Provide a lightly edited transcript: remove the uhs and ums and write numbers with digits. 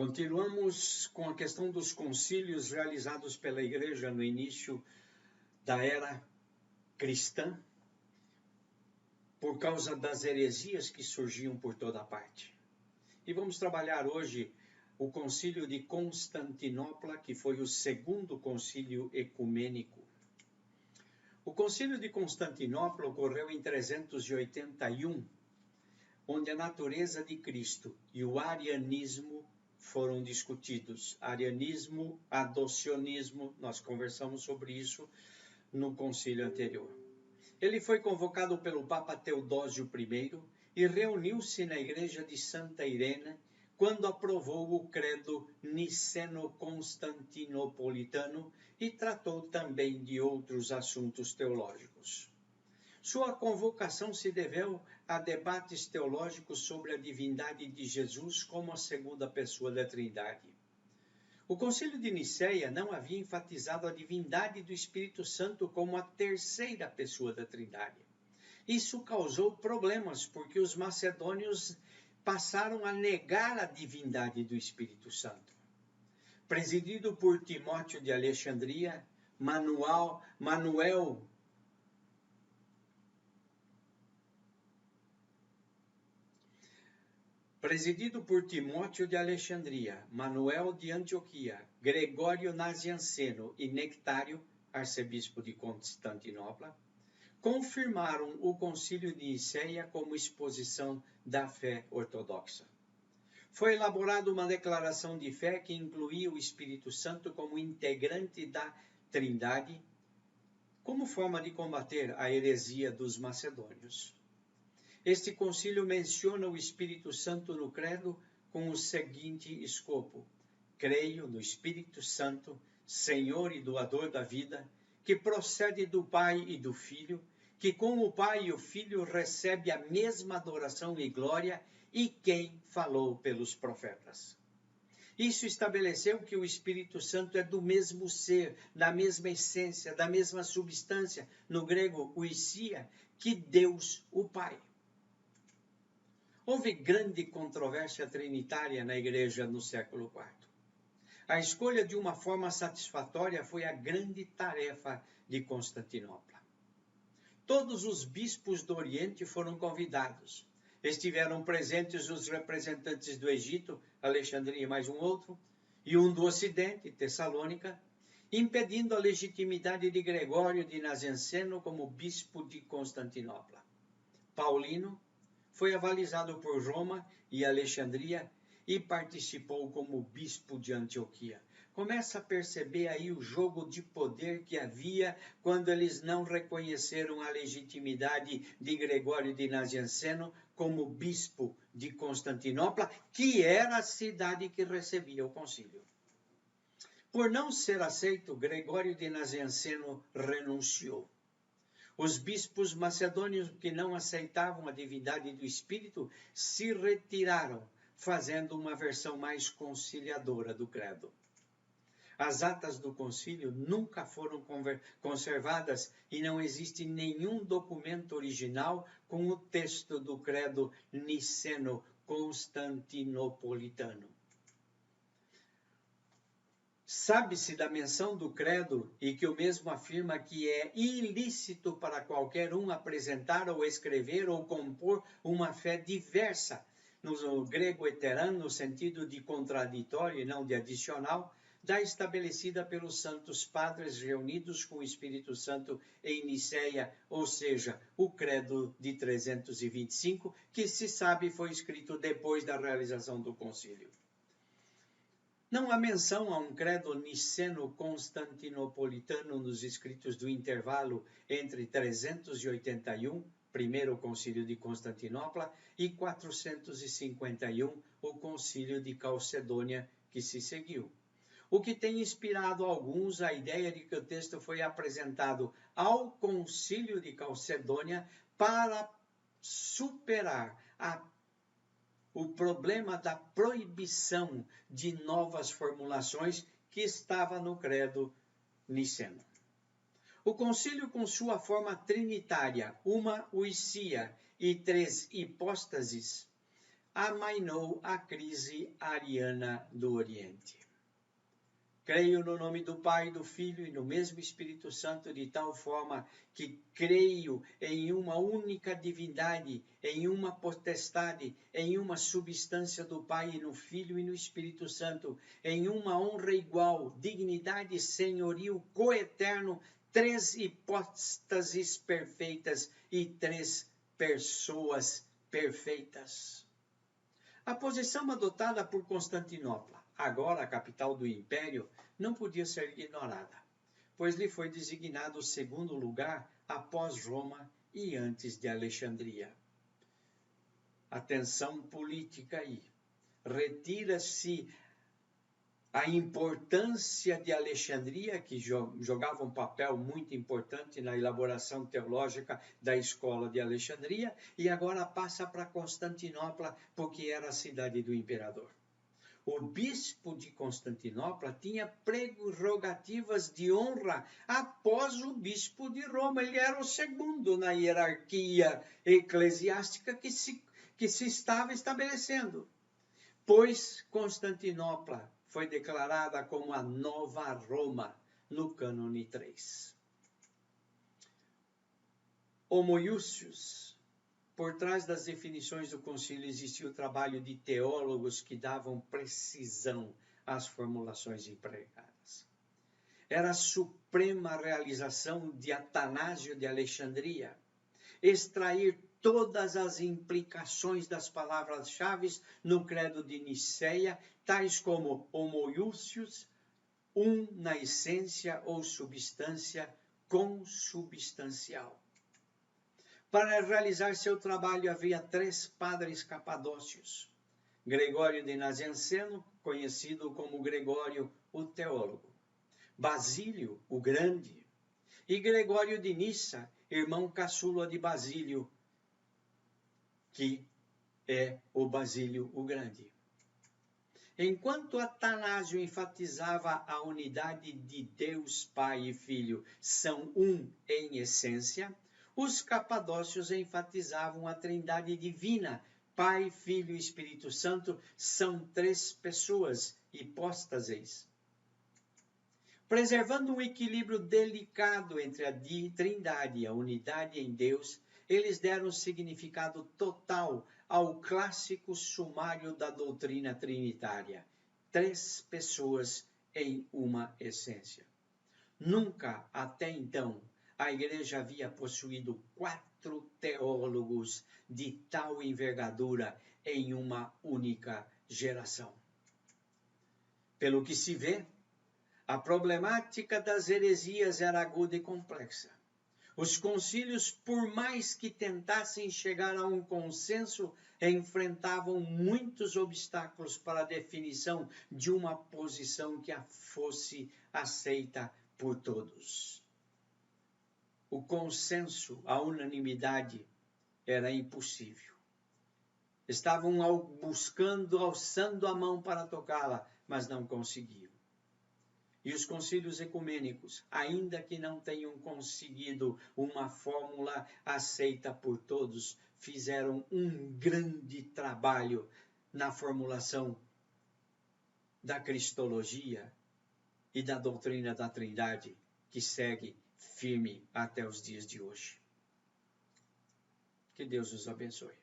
Continuamos com a questão dos concílios realizados pela Igreja no início da era cristã, por causa das heresias que surgiam por toda parte. E vamos trabalhar hoje o concílio de Constantinopla, que foi o segundo concílio ecumênico. O concílio de Constantinopla ocorreu em 381, onde a natureza de Cristo e o arianismo foram discutidos. Arianismo, adocionismo, nós conversamos sobre isso no concílio anterior. Ele foi convocado pelo Papa Teodósio I e reuniu-se na igreja de Santa Irene quando aprovou o credo niceno-constantinopolitano e tratou também de outros assuntos teológicos. Sua convocação se deveu a debates teológicos sobre a divindade de Jesus como a segunda pessoa da Trindade. O Concílio de Nicéia não havia enfatizado a divindade do Espírito Santo como a terceira pessoa da Trindade. Isso causou problemas, porque os macedônios passaram a negar a divindade do Espírito Santo. Presidido por Timóteo de Alexandria, Manuel de Antioquia, Gregório Nazianceno e Nectário, arcebispo de Constantinopla, confirmaram o Concílio de Nicéia como exposição da fé ortodoxa. Foi elaborada uma declaração de fé que incluía o Espírito Santo como integrante da Trindade, como forma de combater a heresia dos macedônios. Este concílio menciona o Espírito Santo no credo com o seguinte escopo: creio no Espírito Santo, Senhor e doador da vida, que procede do Pai e do Filho, que com o Pai e o Filho recebe a mesma adoração e glória, e quem falou pelos profetas. Isso estabeleceu que o Espírito Santo é do mesmo ser, da mesma essência, da mesma substância, no grego ousia, que Deus o Pai. Houve grande controvérsia trinitária na Igreja no século IV. A escolha de uma forma satisfatória foi a grande tarefa de Constantinopla. Todos os bispos do Oriente foram convidados. Estiveram presentes os representantes do Egito, Alexandria e mais um outro, e um do Ocidente, Tessalônica, impedindo a legitimidade de Gregório de Nazianceno como bispo de Constantinopla. Paulino foi avalizado por Roma e Alexandria e participou como bispo de Antioquia. Começa a perceber aí o jogo de poder que havia quando eles não reconheceram a legitimidade de Gregório de Nazianceno como bispo de Constantinopla, que era a cidade que recebia o concílio. Por não ser aceito, Gregório de Nazianceno renunciou. Os bispos macedônios que não aceitavam a divindade do Espírito se retiraram, fazendo uma versão mais conciliadora do credo. As atas do concílio nunca foram conservadas e não existe nenhum documento original com o texto do credo niceno-constantinopolitano. Sabe-se da menção do credo e que o mesmo afirma que é ilícito para qualquer um apresentar ou escrever ou compor uma fé diversa, no grego heteran, no sentido de contraditório e não de adicional, da estabelecida pelos santos padres reunidos com o Espírito Santo em Nicéia, ou seja, o credo de 325, que se sabe foi escrito depois da realização do concílio. Não há menção a um credo niceno-constantinopolitano nos escritos do intervalo entre 381, primeiro concílio de Constantinopla, e 451, o concílio de Calcedônia, que se seguiu. O que tem inspirado alguns a ideia de que o texto foi apresentado ao concílio de Calcedônia para superar o problema da proibição de novas formulações que estava no credo niceno. O concílio, com sua forma trinitária, uma ousia e três hipóstases, amainou a crise ariana do Oriente. Creio no nome do Pai, do Filho e no mesmo Espírito Santo, de tal forma que creio em uma única divindade, em uma potestade, em uma substância do Pai, e no Filho e no Espírito Santo, em uma honra igual, dignidade, senhorio, coeterno, três hipóstases perfeitas e três pessoas perfeitas. A posição adotada por Constantinopla, agora a capital do Império, não podia ser ignorada, pois lhe foi designado o segundo lugar após Roma e antes de Alexandria. Atenção política aí. Retira-se a importância de Alexandria, que jogava um papel muito importante na elaboração teológica da escola de Alexandria, e agora passa para Constantinopla, porque era a cidade do imperador. O bispo de Constantinopla tinha prerrogativas de honra após o bispo de Roma. Ele era o segundo na hierarquia eclesiástica que se estava estabelecendo, pois Constantinopla foi declarada como a nova Roma no cânone 3. Homoiúcios. Por trás das definições do concílio existia o trabalho de teólogos que davam precisão às formulações empregadas. Era a suprema realização de Atanásio de Alexandria, extrair todas as implicações das palavras-chave no credo de Niceia, tais como homoiúcios, um na essência ou substância consubstancial. Para realizar seu trabalho havia 3 padres capadócios: Gregório de Nazianceno, conhecido como Gregório o Teólogo, Basílio o Grande, e Gregório de Nissa, irmão caçula de Basílio, que é o Basílio o Grande. Enquanto Atanásio enfatizava a unidade de Deus Pai e Filho, são um em essência, os capadócios enfatizavam a trindade divina, Pai, Filho e Espírito Santo, são 3 pessoas, hipóstases. Preservando um equilíbrio delicado entre a trindade e a unidade em Deus, eles deram significado total ao clássico sumário da doutrina trinitária: 3 pessoas em uma essência. Nunca, até então, a Igreja havia possuído 4 teólogos de tal envergadura em uma única geração. Pelo que se vê, a problemática das heresias era aguda e complexa. Os concílios, por mais que tentassem chegar a um consenso, enfrentavam muitos obstáculos para a definição de uma posição que fosse aceita por todos. O consenso, a unanimidade, era impossível. Estavam alçando a mão para tocá-la, mas não conseguiam. E os concílios ecumênicos, ainda que não tenham conseguido uma fórmula aceita por todos, fizeram um grande trabalho na formulação da cristologia e da doutrina da Trindade, que segue firme até os dias de hoje. Que Deus os abençoe.